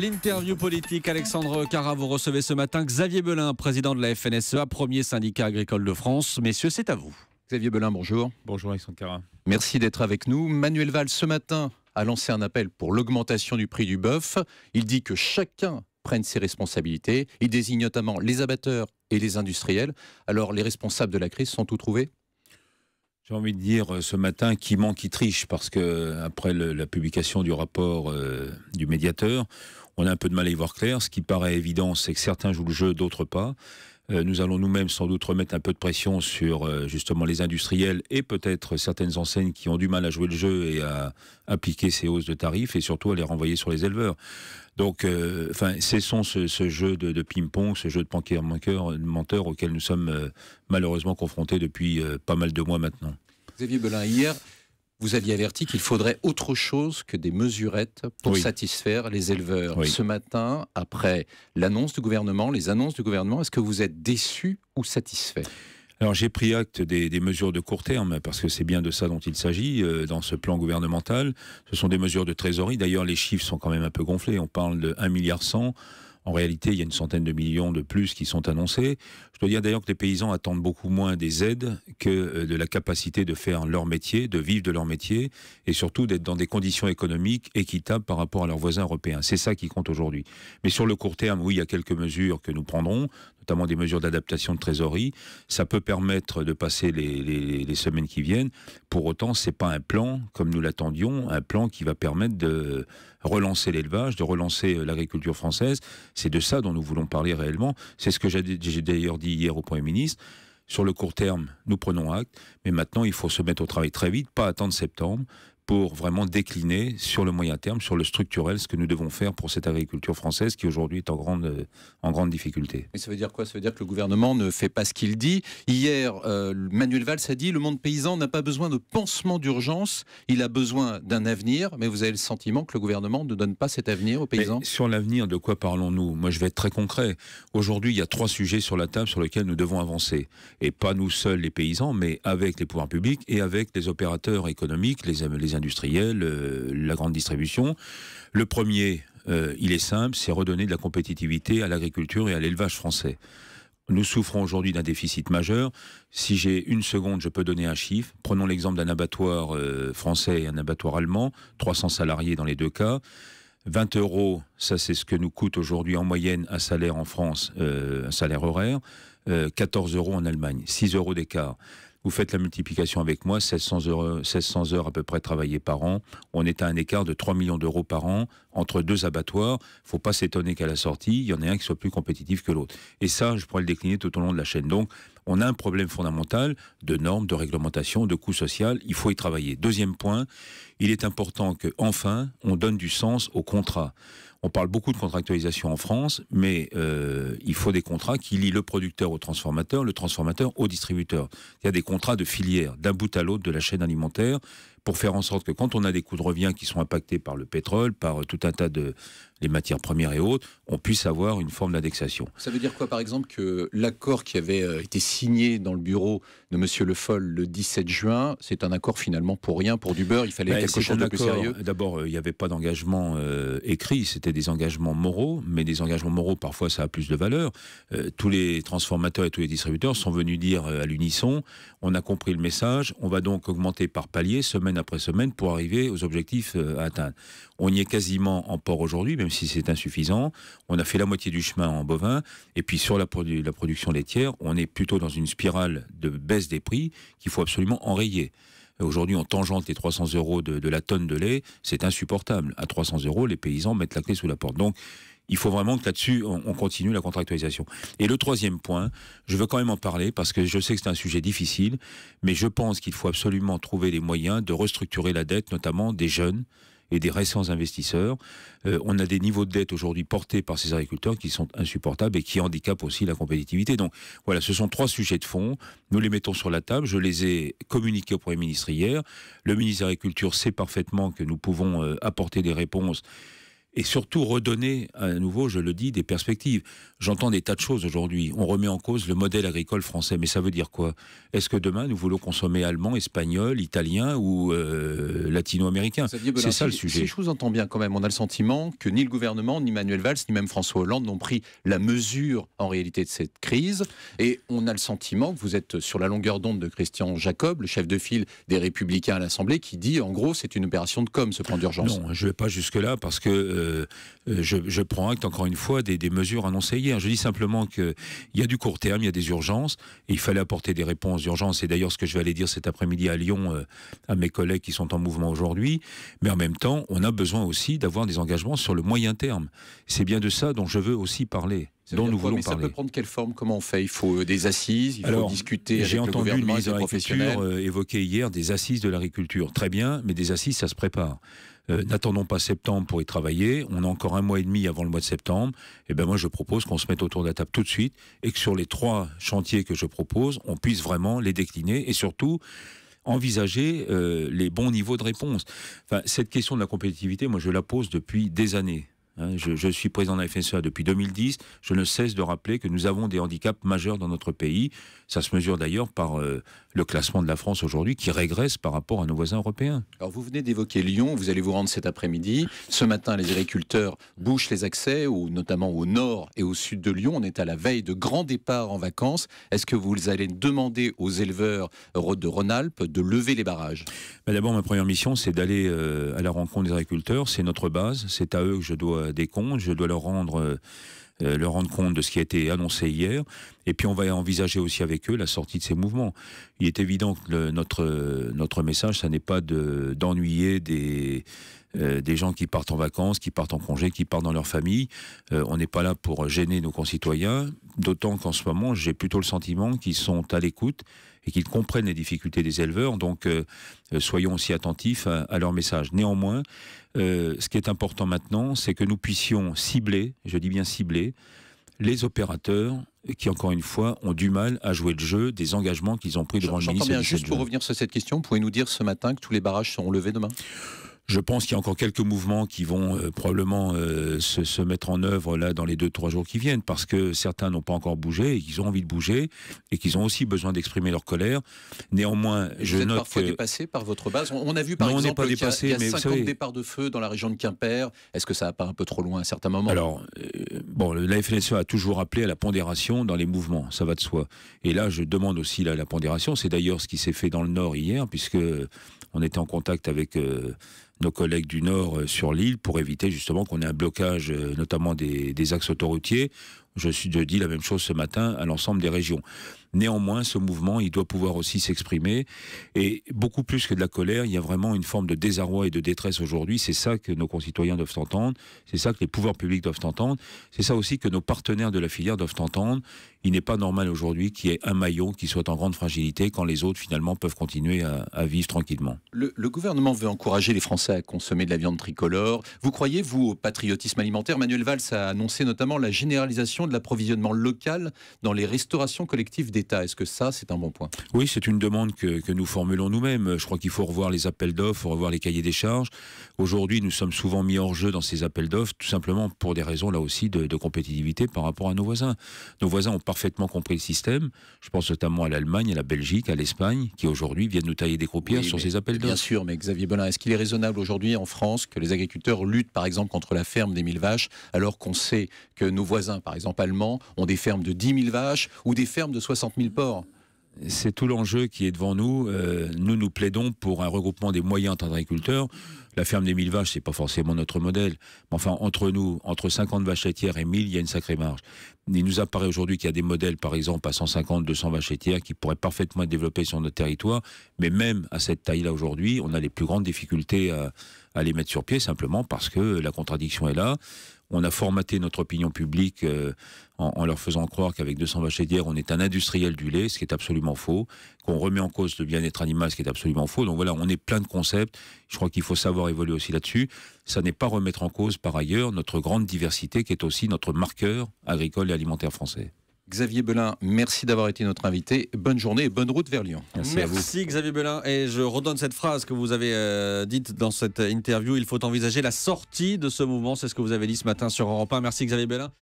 L'interview politique, Alexandre Cara, vous recevez ce matin Xavier Belin, président de la FNSEA, premier syndicat agricole de France. Messieurs, c'est à vous. Xavier Belin, bonjour. Bonjour Alexandre Cara. Merci d'être avec nous. Manuel Valls, ce matin, a lancé un appel pour l'augmentation du prix du bœuf. Il dit que chacun prenne ses responsabilités. Il désigne notamment les abatteurs et les industriels. Alors, les responsables de la crise sont où trouvés ? J'ai envie de dire ce matin qui ment, qui triche, parce que après la publication du rapport du médiateur, on a un peu de mal à y voir clair. Ce qui paraît évident, c'est que certains jouent le jeu, d'autres pas. Nous allons nous-mêmes sans doute remettre un peu de pression sur justement les industriels et peut-être certaines enseignes qui ont du mal à jouer le jeu et à appliquer ces hausses de tarifs et surtout à les renvoyer sur les éleveurs. Donc, cessons ce jeu de ping-pong, ce jeu de menteur auquel nous sommes malheureusement confrontés depuis pas mal de mois maintenant. Xavier Belin, hier, vous aviez averti qu'il faudrait autre chose que des mesurettes pour satisfaire les éleveurs. Ce matin, après l'annonce du gouvernement, les annonces du gouvernement, est-ce que vous êtes déçu ou satisfait ? Alors j'ai pris acte des mesures de court terme, parce que c'est bien de ça dont il s'agit dans ce plan gouvernemental. Ce sont des mesures de trésorerie. D'ailleurs, les chiffres sont quand même un peu gonflés. On parle de 1,1 milliard. En réalité, il y a une centaine de millions de plus qui sont annoncés. Je dois dire d'ailleurs que les paysans attendent beaucoup moins des aides que de la capacité de faire leur métier, de vivre de leur métier, et surtout d'être dans des conditions économiques équitables par rapport à leurs voisins européens. C'est ça qui compte aujourd'hui. Mais sur le court terme, oui, il y a quelques mesures que nous prendrons, notamment des mesures d'adaptation de trésorerie. Ça peut permettre de passer les semaines qui viennent. Pour autant, c'est pas un plan, comme nous l'attendions, un plan qui va permettre de relancer l'élevage, de relancer l'agriculture française. C'est de ça dont nous voulons parler réellement. C'est ce que j'ai d'ailleurs dit hier au Premier ministre. Sur le court terme, nous prenons acte, mais maintenant il faut se mettre au travail très vite, pas attendre septembre, pour vraiment décliner sur le moyen terme, sur le structurel, ce que nous devons faire pour cette agriculture française qui aujourd'hui est en grande difficulté. Mais ça veut dire quoi ? Ça veut dire que le gouvernement ne fait pas ce qu'il dit. Hier, Manuel Valls a dit « Le monde paysan n'a pas besoin de pansement d'urgence, il a besoin d'un avenir ». Mais vous avez le sentiment que le gouvernement ne donne pas cet avenir aux paysans ? Mais sur l'avenir, de quoi parlons-nous ? Moi, je vais être très concret. Aujourd'hui, il y a 3 sujets sur la table sur lesquels nous devons avancer. Et pas nous seuls, les paysans, mais avec les pouvoirs publics et avec les opérateurs économiques, les industriels, la grande distribution. Le premier, il est simple, c'est redonner de la compétitivité à l'agriculture et à l'élevage français. Nous souffrons aujourd'hui d'un déficit majeur. Si j'ai une seconde, je peux donner un chiffre. Prenons l'exemple d'un abattoir français et un abattoir allemand, 300 salariés dans les 2 cas. 20 €, ça c'est ce que nous coûte aujourd'hui en moyenne un salaire en France, un salaire horaire, 14 € en Allemagne, 6 € d'écart. Vous faites la multiplication avec moi, 1600 heures à peu près travaillées par an. On est à un écart de 3 millions d'euros par an entre 2 abattoirs. Il ne faut pas s'étonner qu'à la sortie, il y en ait un qui soit plus compétitif que l'autre. Et ça, je pourrais le décliner tout au long de la chaîne. Donc, on a un problème fondamental de normes, de réglementation, de coût social. Il faut y travailler. Deuxième point, il est important qu'enfin, on donne du sens au contrat. On parle beaucoup de contractualisation en France, mais il faut des contrats qui lient le producteur au transformateur, le transformateur au distributeur. Il y a des contrats de filière, d'un bout à l'autre de la chaîne alimentaire, pour faire en sorte que quand on a des coûts de revient qui sont impactés par le pétrole, par tout un tas de les matières premières et autres, on puisse avoir une forme d'indexation. Ça veut dire quoi, par exemple, que l'accord qui avait été signé dans le bureau de M. Le Foll le 17 juin, c'est un accord finalement pour rien, pour du beurre, il fallait quelque chose de plus sérieux ? D'abord, il n'y avait pas d'engagement écrit, c'était des engagements moraux, mais des engagements moraux, parfois, ça a plus de valeur. Tous les transformateurs et tous les distributeurs sont venus dire à l'unisson, on a compris le message, on va donc augmenter par palier, semaine après semaine, pour arriver aux objectifs à atteindre. On y est quasiment en porc aujourd'hui, même si c'est insuffisant. On a fait la moitié du chemin en bovin, et puis sur la production laitière, on est plutôt dans une spirale de baisse des prix qu'il faut absolument enrayer. Aujourd'hui, on tangente les 300 € de la tonne de lait, c'est insupportable. À 300 €, les paysans mettent la clé sous la porte. Donc, il faut vraiment que là-dessus, on continue la contractualisation. Et le troisième point, je veux quand même en parler parce que je sais que c'est un sujet difficile, mais je pense qu'il faut absolument trouver les moyens de restructurer la dette, notamment des jeunes et des récents investisseurs. On a des niveaux de dette aujourd'hui portés par ces agriculteurs qui sont insupportables et qui handicapent aussi la compétitivité. Donc voilà, ce sont 3 sujets de fond. Nous les mettons sur la table. Je les ai communiqués au Premier ministre hier. Le ministre de l'Agriculture sait parfaitement que nous pouvons apporter des réponses et surtout redonner à nouveau, je le dis, des perspectives. J'entends des tas de choses aujourd'hui. On remet en cause le modèle agricole français, mais ça veut dire quoi? Est-ce que demain nous voulons consommer allemand, espagnol, italien ou latino-américain? C'est ça le sujet. Si je vous entends bien quand même, on a le sentiment que ni le gouvernement, ni Manuel Valls, ni même François Hollande n'ont pris la mesure en réalité de cette crise, et on a le sentiment que vous êtes sur la longueur d'onde de Christian Jacob, le chef de file des Républicains à l'Assemblée, qui dit en gros c'est une opération de com, ce plan d'urgence. Non, je ne vais pas jusque-là parce que je prends acte encore une fois des mesures annoncées hier. Je dis simplement qu'il y a du court terme, il y a des urgences, et il fallait apporter des réponses d'urgence. C'est d'ailleurs ce que je vais aller dire cet après-midi à Lyon à mes collègues qui sont en mouvement aujourd'hui. Mais en même temps, on a besoin aussi d'avoir des engagements sur le moyen terme. C'est bien de ça dont je veux aussi parler. Dont nous voulons parler. Ça peut prendre quelle forme? Comment on fait? Il faut des assises, il faut discuter avec le gouvernement, avec les professionnels. J'ai entendu le ministre de l'Agriculture évoquer hier des assises de l'agriculture. Très bien, mais des assises, ça se prépare. N'attendons pas septembre pour y travailler. On a encore 1 mois et demi avant le mois de septembre. Et ben moi, je propose qu'on se mette autour de la table tout de suite et que sur les 3 chantiers que je propose, on puisse vraiment les décliner et surtout envisager les bons niveaux de réponse. Enfin, cette question de la compétitivité, moi, je la pose depuis des années. Je suis président de la FNSEA depuis 2010. Je ne cesse de rappeler que nous avons des handicaps majeurs dans notre pays. Ça se mesure d'ailleurs par le classement de la France aujourd'hui qui régresse par rapport à nos voisins européens. Alors vous venez d'évoquer Lyon, vous allez vous rendre cet après-midi. Ce matin, les agriculteurs bouchent les accès, notamment au nord et au sud de Lyon. On est à la veille de grands départs en vacances. Est-ce que vous allez demander aux éleveurs de Rhône-Alpes de lever les barrages? D'abord, ma première mission, c'est d'aller à la rencontre des agriculteurs. C'est notre base. C'est à eux que je dois des comptes. Je dois leur rendre compte de ce qui a été annoncé hier. Et puis on va envisager aussi avec eux la sortie de ces mouvements. Il est évident que notre message, ça n'est pas d'ennuyer des gens qui partent en vacances, qui partent en congé, qui partent dans leur famille. On n'est pas là pour gêner nos concitoyens, d'autant qu'en ce moment, j'ai plutôt le sentiment qu'ils sont à l'écoute et qu'ils comprennent les difficultés des éleveurs. Donc, soyons aussi attentifs à leur message. Néanmoins, ce qui est important maintenant, c'est que nous puissions cibler, je dis bien cibler, les opérateurs qui, encore une fois, ont du mal à jouer le jeu des engagements qu'ils ont pris devant le ministre. J'entends bien, juste pour revenir sur cette question, pouvez-vous nous dire ce matin que tous les barrages seront levés demain? Je pense qu'il y a encore quelques mouvements qui vont probablement se mettre en œuvre là dans les 2-3 jours qui viennent, parce que certains n'ont pas encore bougé et qu'ils ont envie de bouger et qu'ils ont aussi besoin d'exprimer leur colère. Néanmoins, je note parfois dépassé par votre base. On a vu par exemple qu'il y a 50 départs de feu dans la région de Quimper. Est-ce que ça va pas un peu trop loin à certains moments? Alors, la FNSEA a toujours appelé à la pondération dans les mouvements, ça va de soi. Et là, je demande aussi la pondération. C'est d'ailleurs ce qui s'est fait dans le Nord hier, puisque on était en contact avec nos collègues du Nord sur l'île pour éviter justement qu'on ait un blocage, notamment des axes autoroutiers. Je dis la même chose ce matin à l'ensemble des régions. Néanmoins, ce mouvement, il doit pouvoir aussi s'exprimer. Et beaucoup plus que de la colère, il y a vraiment une forme de désarroi et de détresse aujourd'hui. C'est ça que nos concitoyens doivent entendre. C'est ça que les pouvoirs publics doivent entendre. C'est ça aussi que nos partenaires de la filière doivent entendre. Il n'est pas normal aujourd'hui qu'il y ait un maillon qui soit en grande fragilité quand les autres, finalement, peuvent continuer à vivre tranquillement. Le gouvernement veut encourager les Français à consommer de la viande tricolore. Vous croyez, vous, au patriotisme alimentaire? Manuel Valls a annoncé notamment la généralisation de l'approvisionnement local dans les restaurations collectives d'État. Est-ce que ça, c'est un bon point? Oui, c'est une demande que nous formulons nous-mêmes. Je crois qu'il faut revoir les appels d'offres, il faut revoir les cahiers des charges. Aujourd'hui, nous sommes souvent mis hors jeu dans ces appels d'offres, tout simplement pour des raisons, là aussi, de compétitivité par rapport à nos voisins. Nos voisins ont parfaitement compris le système. Je pense notamment à l'Allemagne, à la Belgique, à l'Espagne, qui aujourd'hui viennent nous tailler des croupières sur ces appels d'offres. Bien sûr, mais Xavier Belin, est-ce qu'il est raisonnable aujourd'hui en France que les agriculteurs luttent, par exemple, contre la ferme des 1000 vaches, alors qu'on sait que nos voisins, par exemple allemands, ont des fermes de 10 000 vaches ou des fermes de 60 000 porcs? C'est tout l'enjeu qui est devant nous. Nous plaidons pour un regroupement des moyens entre agriculteurs. La ferme des 1000 vaches, c'est pas forcément notre modèle. Mais enfin, entre nous, entre 50 vaches laitières et 1000, il y a une sacrée marge. Il nous apparaît aujourd'hui qu'il y a des modèles, par exemple, à 150, 200 vaches laitières qui pourraient parfaitement être développés sur notre territoire. Mais même à cette taille-là aujourd'hui, on a les plus grandes difficultés à les mettre sur pied, simplement parce que la contradiction est là. On a formaté notre opinion publique en leur faisant croire qu'avec 200 vaches laitières, on est un industriel du lait, ce qui est absolument faux, qu'on remet en cause le bien-être animal, ce qui est absolument faux. Donc voilà, on est plein de concepts. Je crois qu'il faut savoir évoluer aussi là-dessus. Ça n'est pas remettre en cause, par ailleurs, notre grande diversité, qui est aussi notre marqueur agricole et alimentaire français. Xavier Belin, merci d'avoir été notre invité. Bonne journée et bonne route vers Lyon. Merci Xavier Belin. Et je redonne cette phrase que vous avez dite dans cette interview. Il faut envisager la sortie de ce mouvement. C'est ce que vous avez dit ce matin sur Europe 1. Merci Xavier Belin.